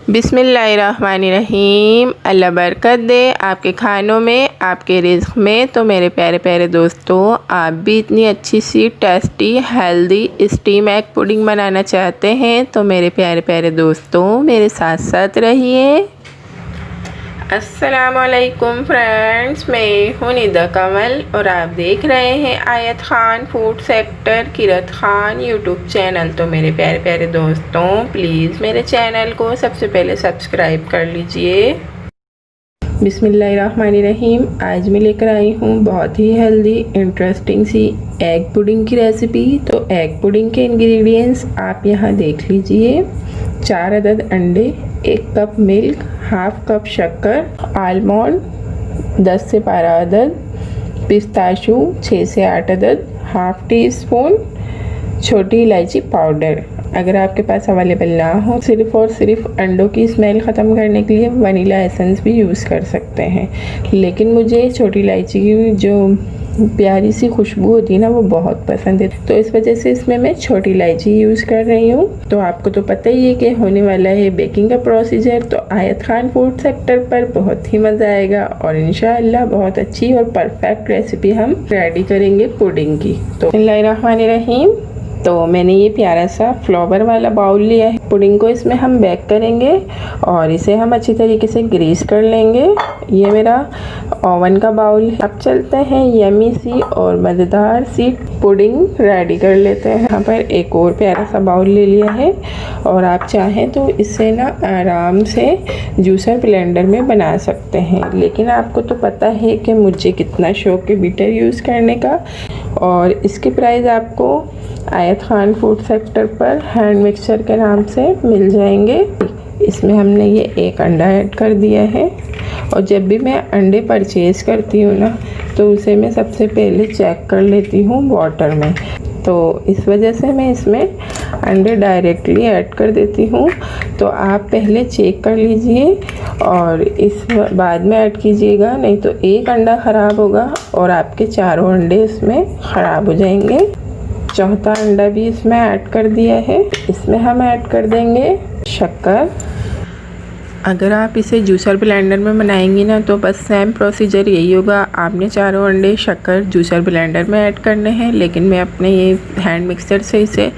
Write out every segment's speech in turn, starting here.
बिस्मिल्लाहिर्रहमानिर्रहीम। अल्लाह बरकत दे आपके खानों में, आपके रिज़्क़ में। तो मेरे प्यारे प्यारे दोस्तों, आप भी इतनी अच्छी सी tasty healthy steam egg pudding बनाना चाहते हैं तो मेरे प्यारे प्यारे दोस्तों मेरे साथ साथ रहिए। अस्सलामुअलैकुम फ्रेंड्स, मैं हूं निदा कमल और आप देख रहे हैं आयत ख़ान फूड सेक्टर किरत ख़ान यूट्यूब चैनल। तो मेरे प्यारे प्यारे दोस्तों, प्लीज़ मेरे चैनल को सबसे पहले सब्सक्राइब कर लीजिए। बिस्मिल्लाहिर्रहमानिर्रहीम। आज मैं लेकर आई हूँ बहुत ही हेल्दी इंटरेस्टिंग सी एग पुडिंग की रेसिपी। तो एग पुडिंग के इंग्रेडिएंट्स आप यहाँ देख लीजिए। 4 अदद अंडे, 1 कप मिल्क, हाफ कप शक्कर, आलमंड 10 से 12 अदद, पिस्ताशू 6 से 8 अदद, हाफ टी स्पून छोटी इलायची पाउडर। अगर आपके पास अवेलेबल ना हो, सिर्फ़ और सिर्फ अंडों की स्मेल ख़त्म करने के लिए वनीला एसेंस भी यूज़ कर सकते हैं, लेकिन मुझे छोटी इलायची की जो प्यारी सी खुशबू होती है ना, वो बहुत पसंद है। तो इस वजह से इसमें मैं छोटी इलायची यूज़ कर रही हूँ। तो आपको तो पता ही है कि होने वाला है बेकिंग का प्रोसीजर। तो आयत ख़ान फूड सेक्टर पर बहुत ही मज़ा आएगा और इंशाअल्लाह बहुत अच्छी और परफेक्ट रेसिपी हम रेडी करेंगे पुडिंग की। तो बिस्मिल्लाहिर्रहमानिर्रहीम। तो मैंने ये प्यारा सा फ्लावर वाला बाउल लिया है। पुडिंग को इसमें हम बेक करेंगे और इसे हम अच्छी तरीके से ग्रीस कर लेंगे। ये मेरा ओवन का बाउल है। अब चलते हैं यमी सी और मज़ेदार सी पुडिंग रेडी कर लेते हैं। यहाँ पर एक और प्यारा सा बाउल ले लिया है और आप चाहें तो इससे ना आराम से जूसर ब्लेंडर में बना सकते हैं, लेकिन आपको तो पता है कि मुझे कितना शौक है बीटर यूज़ करने का। और इसके प्राइस आपको आयत ख़ान फूड सेक्टर पर हैंड मिक्सचर के नाम से मिल जाएंगे। इसमें हमने ये 1 अंडा ऐड कर दिया है और जब भी मैं अंडे परचेज़ करती हूँ ना, तो उसे मैं सबसे पहले चेक कर लेती हूँ वाटर में। तो इस वजह से मैं इसमें अंडे डायरेक्टली ऐड कर देती हूँ। तो आप पहले चेक कर लीजिए और इस बाद में ऐड कीजिएगा, नहीं तो एक अंडा ख़राब होगा और आपके चारों अंडे इसमें ख़राब हो जाएंगे। चौथा अंडा भी इसमें ऐड कर दिया है। इसमें हम ऐड कर देंगे शक्कर। अगर आप इसे जूसर ब्लेंडर में बनाएंगी ना, तो बस सेम प्रोसीजर यही होगा। आपने चारों अंडे शक्कर जूसर ब्लेंडर में ऐड करने हैं, लेकिन मैं अपने ये हैंड मिक्सचर से इसे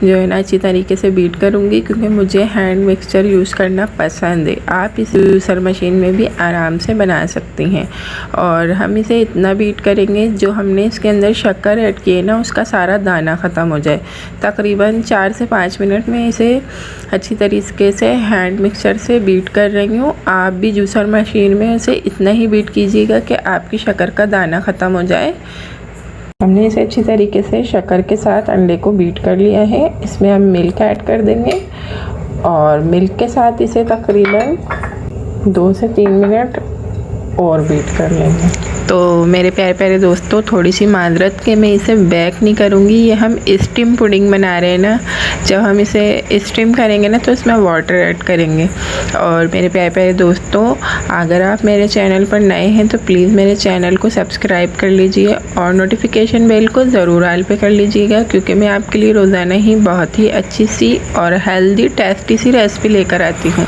जो है ना अच्छी तरीके से बीट करूँगी, क्योंकि मुझे हैंड मिक्सचर यूज़ करना पसंद है। आप इस जूसर मशीन में भी आराम से बना सकती हैं। और हम इसे इतना बीट करेंगे जो हमने इसके अंदर शक्कर ऐड किए ना, उसका सारा दाना ख़त्म हो जाए। तकरीबन 4 से 5 मिनट में इसे अच्छी तरीके से हैंड मिक्सचर से बीट कर रही हूँ। आप भी जूसर मशीन में इसे इतना ही बीट कीजिएगा कि आपकी शक्कर का दाना ख़त्म हो जाए। हमने इसे अच्छी तरीके से शक्कर के साथ अंडे को बीट कर लिया है। इसमें हम मिल्क ऐड कर देंगे और मिल्क के साथ इसे तकरीबन 2 से 3 मिनट और बीट कर लेंगे। तो मेरे प्यारे प्यारे दोस्तों, थोड़ी सी माजरत कि मैं इसे बेक नहीं करूँगी। ये हम स्टीम पुडिंग बना रहे हैं ना, जब हम इसे स्टीम करेंगे ना तो इसमें वाटर ऐड करेंगे। और मेरे प्यारे प्यारे दोस्तों, अगर आप मेरे चैनल पर नए हैं तो प्लीज़ मेरे चैनल को सब्सक्राइब कर लीजिए और नोटिफिकेशन बेल को ज़रूर ऑल पे कर लीजिएगा, क्योंकि मैं आपके लिए रोज़ाना ही बहुत ही अच्छी सी और हेल्दी टेस्टी सी रेसिपी लेकर आती हूँ।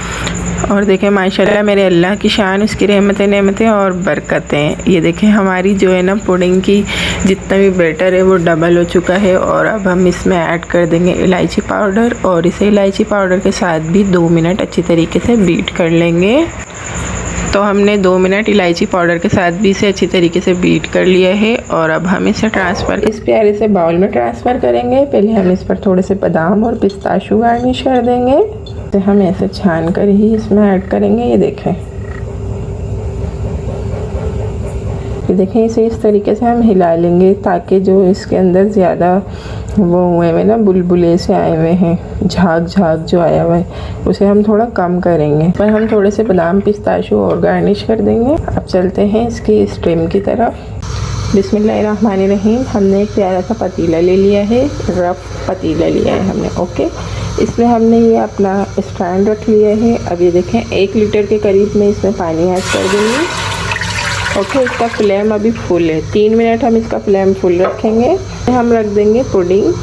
और देखें माशाल्लाह मेरे अल्लाह की शान, उसकी रहमतें नेमतें और बरकतें। ये देखें हमारी जो है ना पुडिंग की जितना भी बैटर है वो डबल हो चुका है। और अब हम इसमें ऐड कर देंगे इलायची पाउडर और इसे इलायची पाउडर के साथ भी 2 मिनट अच्छी तरीके से बीट कर लेंगे। तो हमने 2 मिनट इलायची पाउडर के साथ भी इसे अच्छी तरीके से बीट कर लिया है। और अब हम इसे इस प्यारे से बाउल में ट्रांसफ़र करेंगे। पहले हम इस पर थोड़े से बादाम और पिस्ताशू गार्निश कर देंगे। तो हम ऐसे छान कर ही इसमें ऐड करेंगे। ये देखें इसे इस तरीके से हम हिला लेंगे, ताकि जो इसके अंदर ज़्यादा वो हुए हुए ना बुलबुले से आए हुए हैं, झाग जो आया हुआ है, उसे हम थोड़ा कम करेंगे। पर हम थोड़े से बादाम पिस्ताशू और गार्निश कर देंगे। अब चलते हैं इसकी स्टीम की तरफ। बिस्मिल्लाहिर्रहमानिर्रहीम। हमने एक प्यारा सा पतीला ले लिया है, रफ़ पतीला लिया है हमने। ओके, इसमें हमने ये अपना स्टैंड रख लिया है। अब ये देखें 1 लीटर के करीब मैं इसमें पानी ऐड कर दूँगी। ओके, इसका फ्लेम अभी फुल है। 3 मिनट हम इसका फ्लेम फुल रखेंगे। हम रख देंगे पुडिंग।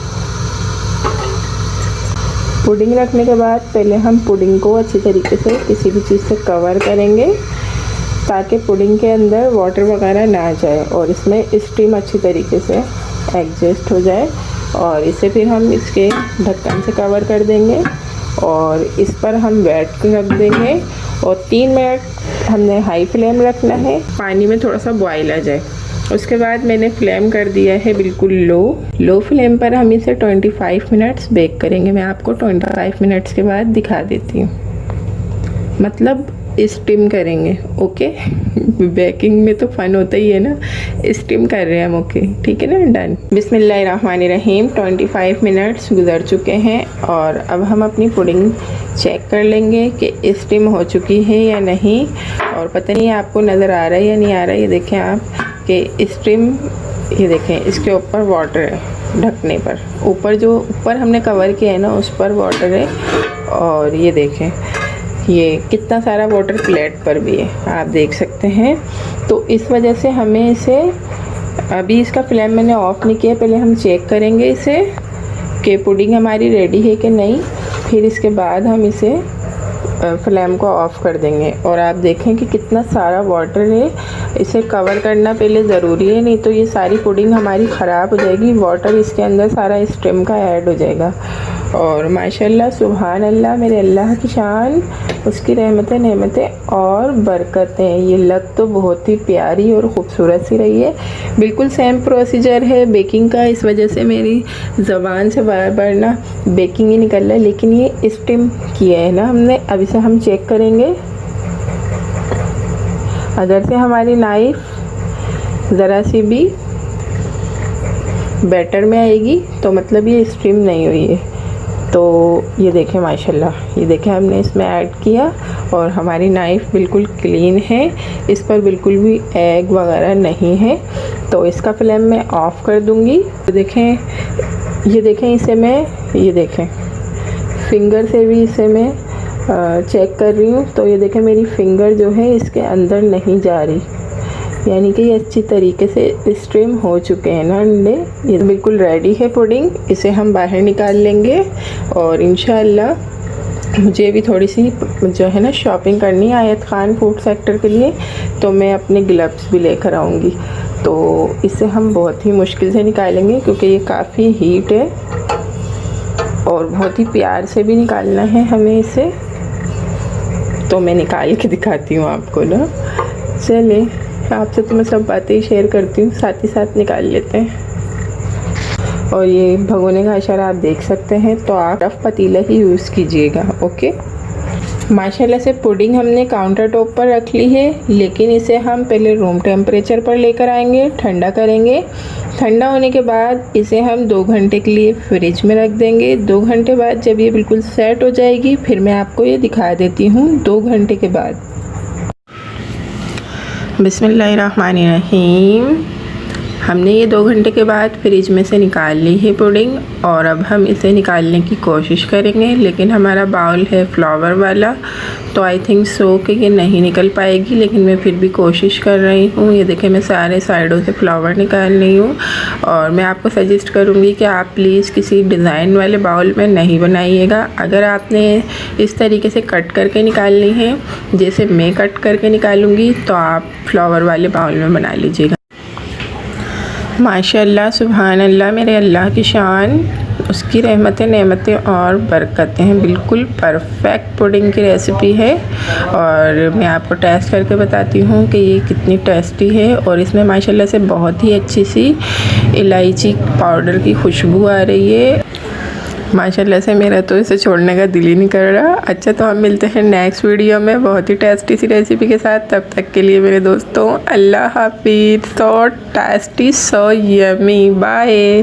पुडिंग रखने के बाद पहले हम पुडिंग को अच्छी तरीके से किसी भी चीज़ से कवर करेंगे ताकि पुडिंग के अंदर वाटर वगैरह ना जाए और इसमें स्टीम अच्छी तरीके से एडजस्ट हो जाए। और इसे फिर हम इसके ढक्कन से कवर कर देंगे और इस पर हम वेट रख देंगे और 3 मिनट हमने हाई फ्लेम रखना है, पानी में थोड़ा सा बॉयल आ जाए। उसके बाद मैंने फ्लेम कर दिया है बिल्कुल लो फ्लेम पर हम इसे 25 मिनट्स बेक करेंगे। मैं आपको 25 मिनट्स के बाद दिखा देती हूँ, मतलब स्टीम करेंगे। ओके बेकिंग में तो फ़न होता ही है ना, स्टीम कर रहे हैं हम। ओके ठीक है ना, डन। बिस्मिल्लाहिर्रहमानिर्रहीम। 25 मिनट्स गुजर चुके हैं और अब हम अपनी पुडिंग चेक कर लेंगे कि स्टीम हो चुकी है या नहीं। और पता नहीं आपको नज़र आ रहा है या नहीं आ रहा है, ये देखें आप कि स्टीम, ये देखें इसके ऊपर वाटर है, ढकने पर ऊपर जो ऊपर हमने कवर किया है ना उस पर वाटर है। और ये देखें ये कितना सारा वाटर प्लेट पर भी है, आप देख सकते हैं। तो इस वजह से हमें इसे, अभी इसका फ्लेम मैंने ऑफ़ नहीं किया, पहले हम चेक करेंगे इसे कि पुडिंग हमारी रेडी है कि नहीं, फिर इसके बाद हम इसे फ्लेम को ऑफ़ कर देंगे। और आप देखें कि कितना सारा वाटर है, इसे कवर करना पहले ज़रूरी है, नहीं तो ये सारी पुडिंग हमारी ख़राब हो जाएगी, वाटर इसके अंदर सारा स्टीम का ऐड हो जाएगा। और माशाल्लाह सुभान अल्लाह, मेरे अल्लाह की शान, उसकी रहमतें नेमतें और बरकतें। ये लग तो बहुत ही प्यारी और ख़ूबसूरत सी रही है। बिल्कुल सेम प्रोसीजर है बेकिंग का, इस वजह से मेरी ज़बान से बार बार ना बेकिंग ही निकल रहा है, लेकिन ये स्टीम किया है ना हमने। अब इसे हम चेक करेंगे, अगर से हमारी नाइफ़ ज़रा सी भी बैटर में आएगी तो मतलब ये स्टीम नहीं हुई है। तो ये देखें माशाल्लाह, ये देखें हमने इसमें ऐड किया और हमारी नाइफ़ बिल्कुल क्लीन है, इस पर बिल्कुल भी एग वगैरह नहीं है। तो इसका फ्लेम मैं ऑफ़ कर दूँगी। तो देखें, ये देखें इसे मैं, ये देखें फिंगर से भी इसे मैं चेक कर रही हूँ। तो ये देखें मेरी फिंगर जो है इसके अंदर नहीं जा रही, यानी कि ये अच्छी तरीके से स्टीम हो चुके हैं ना अंडे। ये बिल्कुल रेडी है पुडिंग, इसे हम बाहर निकाल लेंगे। और इंशाअल्लाह मुझे भी थोड़ी सी जो है ना शॉपिंग करनी है आयत खान फूड सेक्टर के लिए, तो मैं अपने ग्लव्स भी लेकर आऊँगी। तो इसे हम बहुत ही मुश्किल से निकालेंगे क्योंकि ये काफ़ी हीट है और बहुत ही प्यार से भी निकालना है हमें इसे। तो मैं निकाल के दिखाती हूँ आपको ना। चलिए, आपसे तो मैं सब बातें ही शेयर करती हूँ, साथ ही साथ निकाल लेते हैं। और ये भगोने का इशारा आप देख सकते हैं, तो आप रफ पतीला ही यूज़ कीजिएगा। ओके, माशाल्लाह से पुडिंग हमने काउंटर टॉप पर रख ली है, लेकिन इसे हम पहले रूम टेम्परेचर पर लेकर आएंगे, ठंडा करेंगे। ठंडा होने के बाद इसे हम 2 घंटे के लिए फ्रिज में रख देंगे। 2 घंटे बाद जब ये बिल्कुल सेट हो जाएगी फिर मैं आपको ये दिखा देती हूँ 2 घंटे के बाद। बिस्मिल्लाहिर्रहमानिर्रहीम। हमने ये 2 घंटे के बाद फ्रिज में से निकाल ली है पुडिंग और अब हम इसे निकालने की कोशिश करेंगे, लेकिन हमारा बाउल है फ्लावर वाला, तो आई थिंक सो कि ये नहीं निकल पाएगी, लेकिन मैं फिर भी कोशिश कर रही हूँ। ये देखें मैं सारे साइडों से फ्लावर निकाल रही हूँ। और मैं आपको सजेस्ट करूँगी कि आप प्लीज़ किसी डिज़ाइन वाले बाउल में नहीं बनाइएगा। अगर आपने इस तरीके से कट करके निकालनी है जैसे मैं कट करके निकालूँगी, तो आप फ्लावर वाले बाउल में बना लीजिएगा। माशाल्लाह सुभान अल्लाह, मेरे अल्लाह की शान, उसकी रहमतें नेमतें और बरकतें हैं। बिल्कुल परफेक्ट पुडिंग की रेसिपी है और मैं आपको टेस्ट करके बताती हूँ कि ये कितनी टेस्टी है। और इसमें माशाल्लाह से बहुत ही अच्छी सी इलायची पाउडर की खुशबू आ रही है। माशाल्लाह से मेरा तो इसे छोड़ने का दिल ही नहीं कर रहा। अच्छा, तो हम मिलते हैं नेक्स्ट वीडियो में बहुत ही टेस्टी सी रेसिपी के साथ। तब तक के लिए मेरे दोस्तों अल्लाह हाफिज़। So tasty, so yummy, bye.